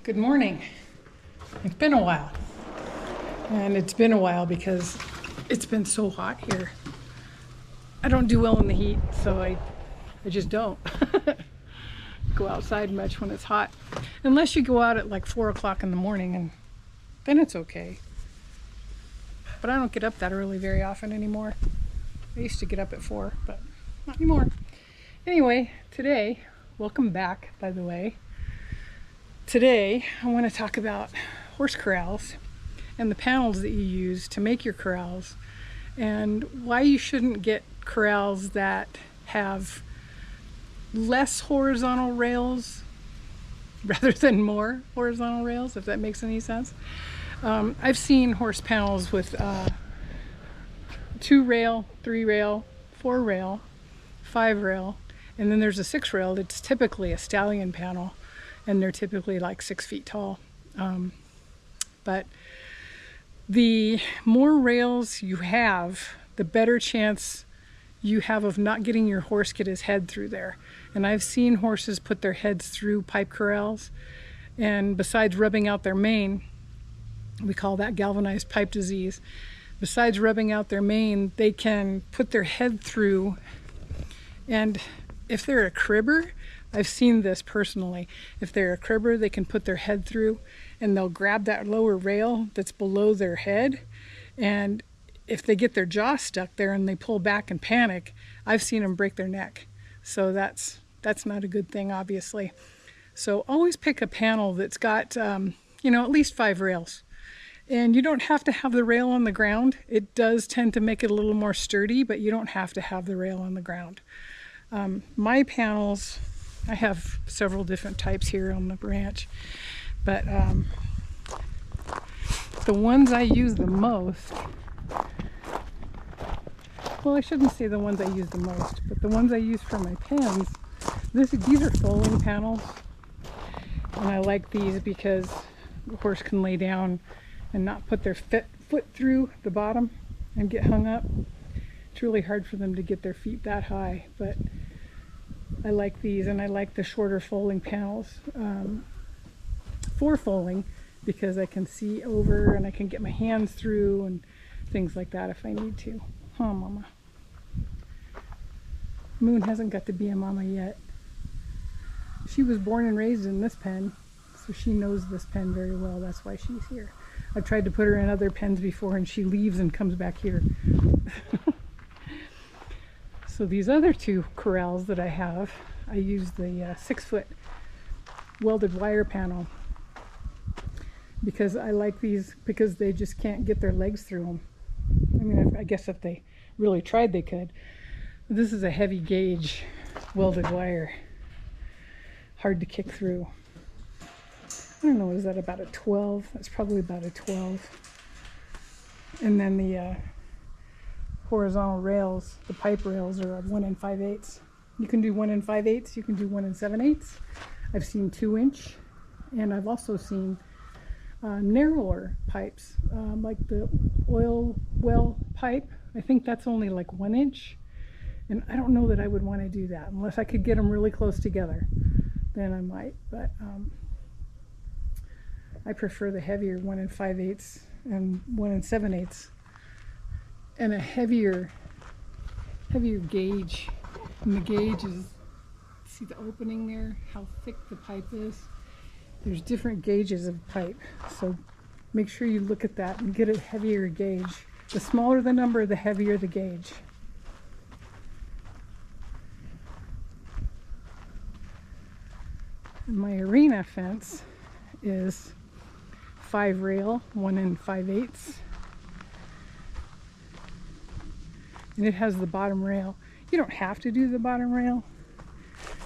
Good morning. It's been a while. And it's been a while because it's been so hot here. I don't do well in the heat, so I just don't go outside much when it's hot. Unless you go out at like 4 o'clock in the morning, and then it's okay. But I don't get up that early very often anymore. I used to get up at 4, but not anymore. Anyway, today, welcome back, by the way. Today, I want to talk about horse corrals and the panels that you use to make your corrals, and why you shouldn't get corrals that have less horizontal rails rather than more horizontal rails, if that makes any sense. I've seen horse panels with 2 rail, 3 rail, 4 rail, 5 rail, and then there's a 6 rail that's typically a stallion panel, and they're typically like 6 feet tall. But the more rails you have, the better chance you have of not getting your horse get his head through there. And I've seen horses put their heads through pipe corrals, and besides rubbing out their mane, we call that galvanized pipe disease, besides rubbing out their mane, they can put their head through, and if they're a cribber, I've seen this personally. If they're a cribber, they can put their head through and they'll grab that lower rail that's below their head. And if they get their jaw stuck there and they pull back and panic, I've seen them break their neck. So that's not a good thing, obviously. So always pick a panel that's got, at least 5 rails. And you don't have to have the rail on the ground. It does tend to make it a little more sturdy, but you don't have to have the rail on the ground. My panels, I have several different types here on the ranch, but the ones I use the most, well, I shouldn't say the ones I use the most, but the ones I use for my pens, these are folding panels, and I like these because the horse can lay down and not put their foot through the bottom and get hung up. It's really hard for them to get their feet that high, but I like these, and I like the shorter folding panels for folding because I can see over and I can get my hands through and things like that if I need to. Huh, Mama? Moon hasn't got to be a mama yet. She was born and raised in this pen, so she knows this pen very well. That's why she's here. I've tried to put her in other pens before and she leaves and comes back here. So these other 2 corrals that I have, I use the 6-foot welded wire panel because I like these because they just can't get their legs through them. I mean, I guess if they really tried, they could. This is a heavy gauge welded wire, hard to kick through. I don't know, is that about a 12? That's probably about a 12. And then the horizontal rails, the pipe rails, are 1 5/8. You can do 1 5/8, you can do 1 7/8. I've seen 2-inch, and I've also seen narrower pipes, like the oil well pipe. I think that's only like 1 inch, and I don't know that I would want to do that unless I could get them really close together. Then I might, but I prefer the heavier 1 5/8 and 1 7/8. And a heavier gauge. And the gauge is, see the opening there, how thick the pipe is? There's different gauges of pipe, so make sure you look at that and get a heavier gauge. The smaller the number, the heavier the gauge. And my arena fence is 5 rail, 1 5/8. And it has the bottom rail. You don't have to do the bottom rail.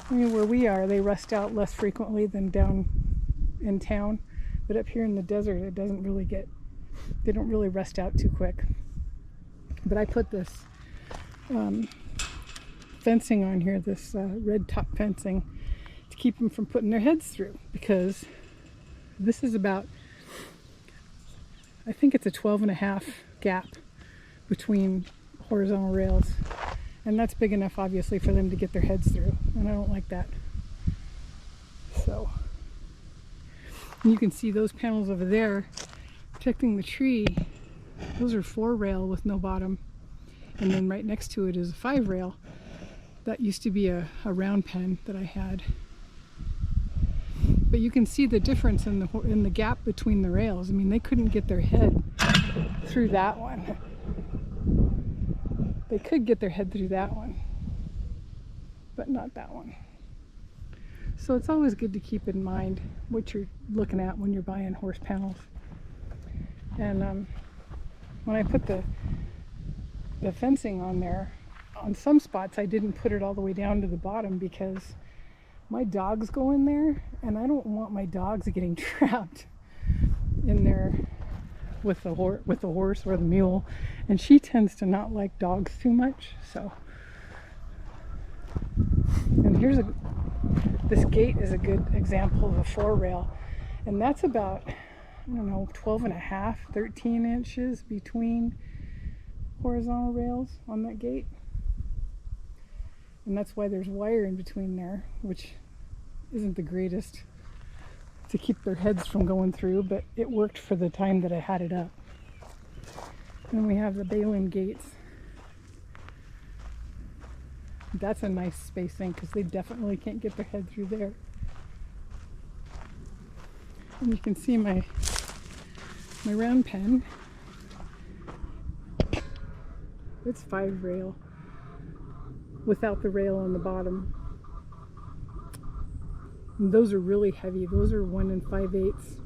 I mean, where we are, they rust out less frequently than down in town. But up here in the desert, it doesn't really they don't really rust out too quick. But I put this fencing on here, this red top fencing, to keep them from putting their heads through. Because this is about, I think it's a 12.5 gap between horizontal rails, and that's big enough obviously for them to get their heads through, and I don't like that. So And you can see those panels over there protecting the tree. Those are 4-rail with no bottom. And then right next to it is a 5-rail. That used to be a round pen that I had. But you can see the difference in the gap between the rails. I mean, they couldn't get their head through that one. They could get their head through that one, but not that one. So it's always good to keep in mind what you're looking at when you're buying horse panels. And when I put the fencing on there, on some spots I didn't put it all the way down to the bottom because my dogs go in there, and I don't want my dogs getting trapped in there with the horse or the mule, and she tends to not like dogs too much. So, and this gate is a good example of a 4-rail, and that's about, I don't know, 12.5, 13 inches between horizontal rails on that gate. And that's why there's wire in between there, which isn't the greatest to keep their heads from going through, but it worked for the time that I had it up. And we have the baling gates. That's a nice spacing because they definitely can't get their head through there. And you can see my round pen. It's 5-rail without the rail on the bottom. And those are really heavy. Those are 1 5/8,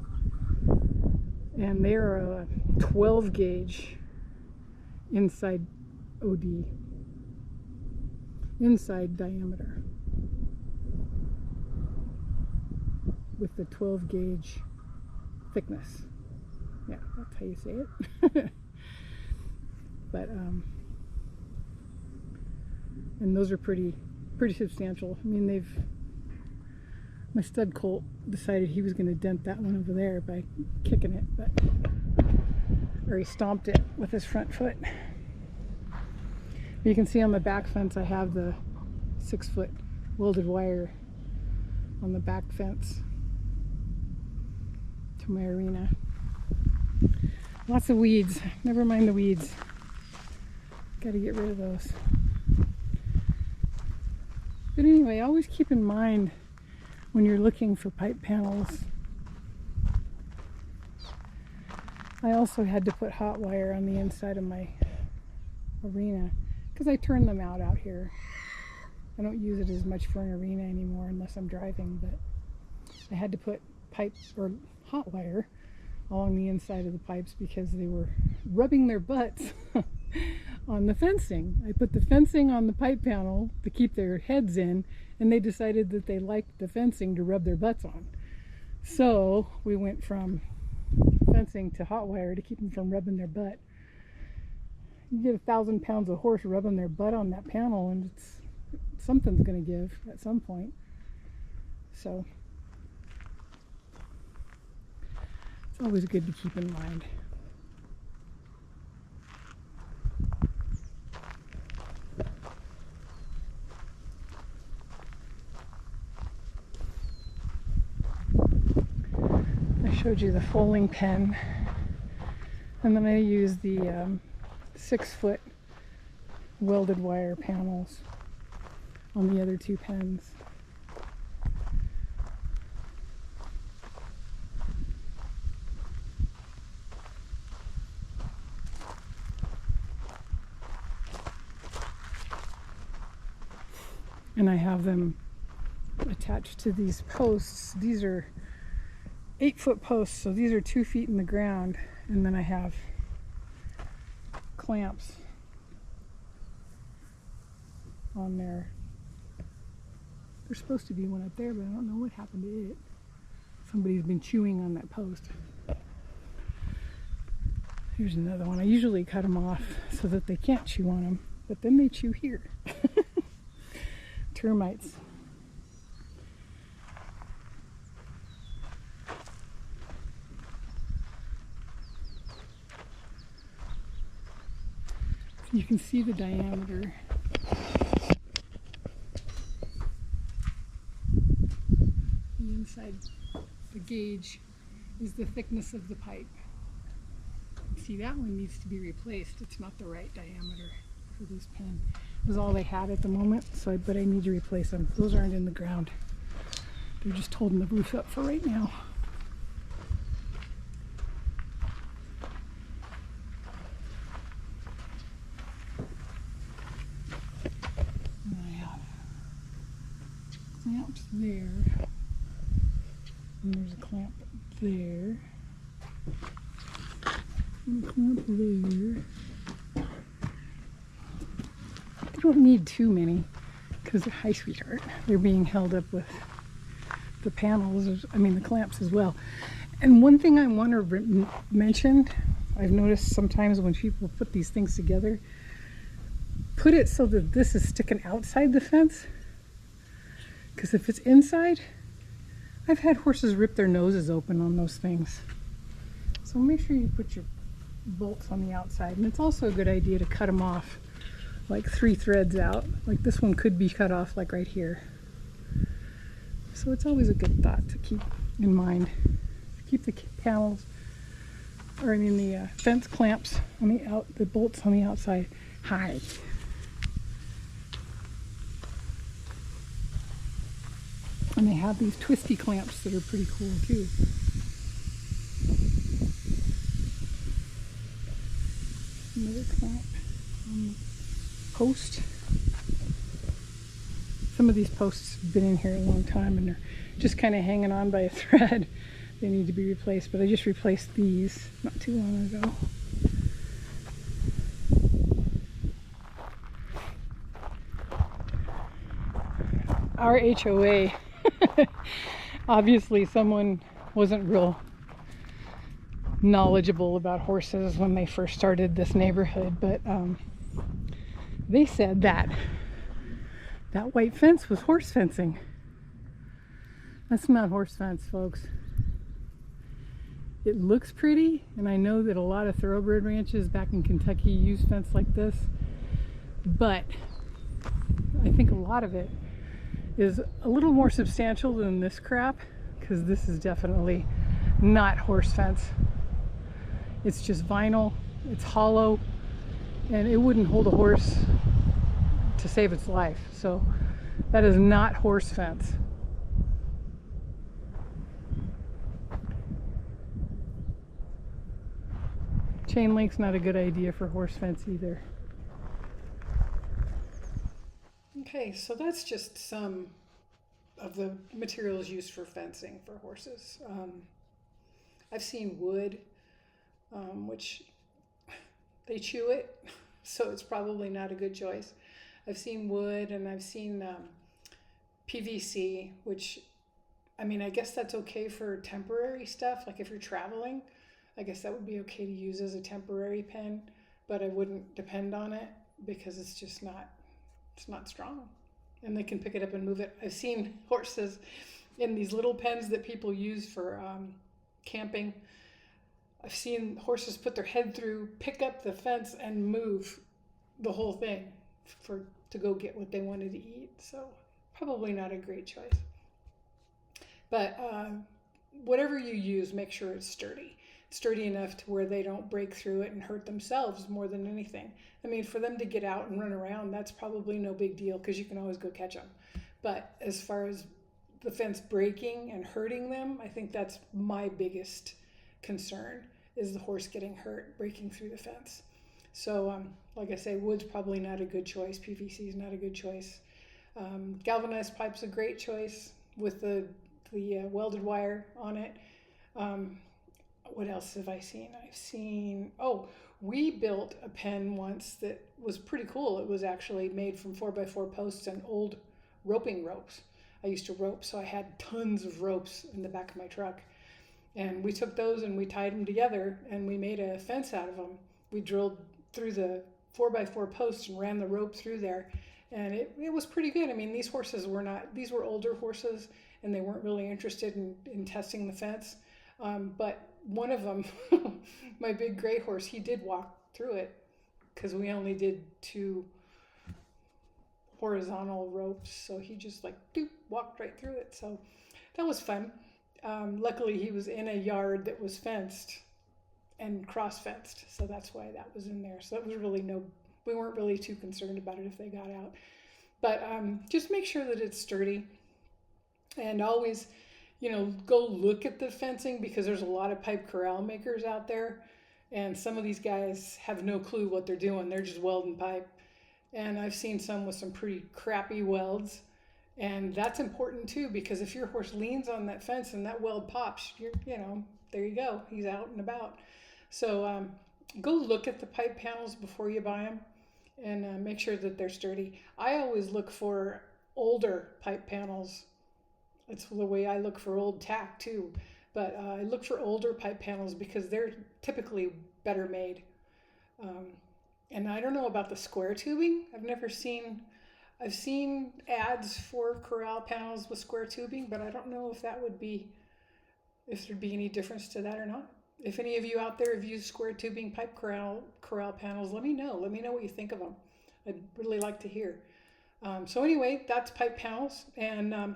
and they're a 12 gauge inside OD, inside diameter, with the 12 gauge thickness. Yeah, that's how you say it. But and those are pretty substantial. I mean, my stud colt decided he was going to dent that one over there by kicking it, or he stomped it with his front foot. You can see on the back fence I have the 6-foot welded wire on the back fence to my arena. Lots of weeds. Never mind the weeds. Got to get rid of those. But anyway, always keep in mind when you're looking for pipe panels. I also had to put hot wire on the inside of my arena because I turn them out here. I don't use it as much for an arena anymore unless I'm driving, but I had to put pipe or hot wire along the inside of the pipes because they were rubbing their butts on the fencing. I put the fencing on the pipe panel to keep their heads in, and they decided that they liked the fencing to rub their butts on. So we went from fencing to hot wire to keep them from rubbing their butt. You get 1,000 pounds of horse rubbing their butt on that panel, and something's going to give at some point. So it's always good to keep in mind. I showed you the foaling pen, and then I used the 6-foot welded wire panels on the other 2 pens. And I have them attached to these posts. These are 8-foot posts, so these are 2 feet in the ground, and then I have clamps on there. There's supposed to be one up there, but I don't know what happened to it. Somebody's been chewing on that post. Here's another one. I usually cut them off so that they can't chew on them, but then they chew here. Termites. You can see the diameter. The inside, the gauge is the thickness of the pipe. See, that one needs to be replaced. It's not the right diameter for this pen. It was all they had at the moment, but I need to replace them. Those aren't in the ground. They're just holding the roof up for right now. And I have clamps there. And there's a clamp there. And a clamp there. You don't need too many because they're high, sweetheart. They're being held up with the panels, the clamps as well. And one thing I want to mention, I've noticed sometimes when people put these things together, put it so that this is sticking outside the fence. Because if it's inside, I've had horses rip their noses open on those things. So make sure you put your bolts on the outside. And it's also a good idea to cut them off like 3 threads out. Like this one could be cut off like right here. So it's always a good thought to keep in mind. Keep the panels, the fence clamps on the bolts on the outside high. And they have these twisty clamps that are pretty cool too. Another clamp on the post. Some of these posts have been in here a long time and they're just kind of hanging on by a thread. They need to be replaced, but I just replaced these not too long ago. Our HOA, obviously someone wasn't real knowledgeable about horses when they first started this neighborhood, but they said that white fence was horse fencing. That's not horse fence, folks. It looks pretty, and I know that a lot of thoroughbred ranches back in Kentucky use fence like this, but I think a lot of it is a little more substantial than this crap, because this is definitely not horse fence. It's just vinyl, it's hollow, and it wouldn't hold a horse to save its life. So that is not horse fence. Chain link's not a good idea for horse fence either. Okay, so that's just some of the materials used for fencing for horses. I've seen wood, which they chew it, so it's probably not a good choice. I've seen wood, and I've seen PVC, which, I guess that's okay for temporary stuff. Like if you're traveling, I guess that would be okay to use as a temporary pen, but I wouldn't depend on it because it's just not strong. And they can pick it up and move it. I've seen horses in these little pens that people use for camping. I've seen horses put their head through, pick up the fence, and move the whole thing to go get what they wanted to eat. So probably not a great choice. But whatever you use, make sure it's sturdy. Sturdy enough to where they don't break through it and hurt themselves more than anything. For them to get out and run around, that's probably no big deal because you can always go catch them. But as far as the fence breaking and hurting them, I think that's my biggest concern, is the horse getting hurt breaking through the fence. So like I say, wood's probably not a good choice. PVC is not a good choice. Galvanized pipe's a great choice with the welded wire on it. What else have I seen? We built a pen once that was pretty cool. It was actually made from 4x4 posts and old roping ropes. I used to rope, so I had tons of ropes in the back of my truck. And we took those and we tied them together and we made a fence out of them. We drilled through the 4x4 posts and ran the rope through there. And it was pretty good. These were older horses and they weren't really interested in testing the fence. But one of them, my big gray horse, he did walk through it because we only did 2 horizontal ropes. So he just walked right through it. So that was fun. Luckily, he was in a yard that was fenced and cross fenced, so that's why that was in there. So that was really we weren't really too concerned about it if they got out. But just make sure that it's sturdy, and always, go look at the fencing, because there's a lot of pipe corral makers out there, and some of these guys have no clue what they're doing. They're just welding pipe, and I've seen some with some pretty crappy welds. And that's important too, because if your horse leans on that fence and that weld pops, there you go. He's out and about. So go look at the pipe panels before you buy them, and make sure that they're sturdy. I always look for older pipe panels. That's the way I look for old tack too. But I look for older pipe panels because they're typically better made. And I don't know about the square tubing. I've seen ads for corral panels with square tubing, but I don't know if there'd be any difference to that or not. If any of you out there have used square tubing pipe corral panels, let me know. Let me know what you think of them. I'd really like to hear. So anyway, that's pipe panels, and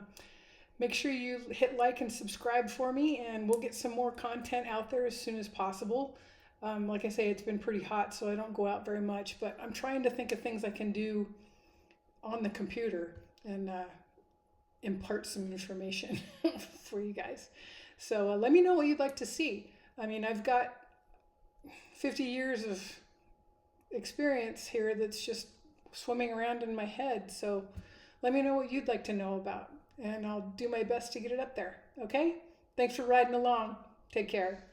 make sure you hit like and subscribe for me, and we'll get some more content out there as soon as possible. Like I say, it's been pretty hot, so I don't go out very much, but I'm trying to think of things I can do on the computer and impart some information for you guys. So let me know what you'd like to see. I mean, I've got 50 years of experience here that's just swimming around in my head. So let me know what you'd like to know about, and I'll do my best to get it up there. Okay? Thanks for riding along. Take care.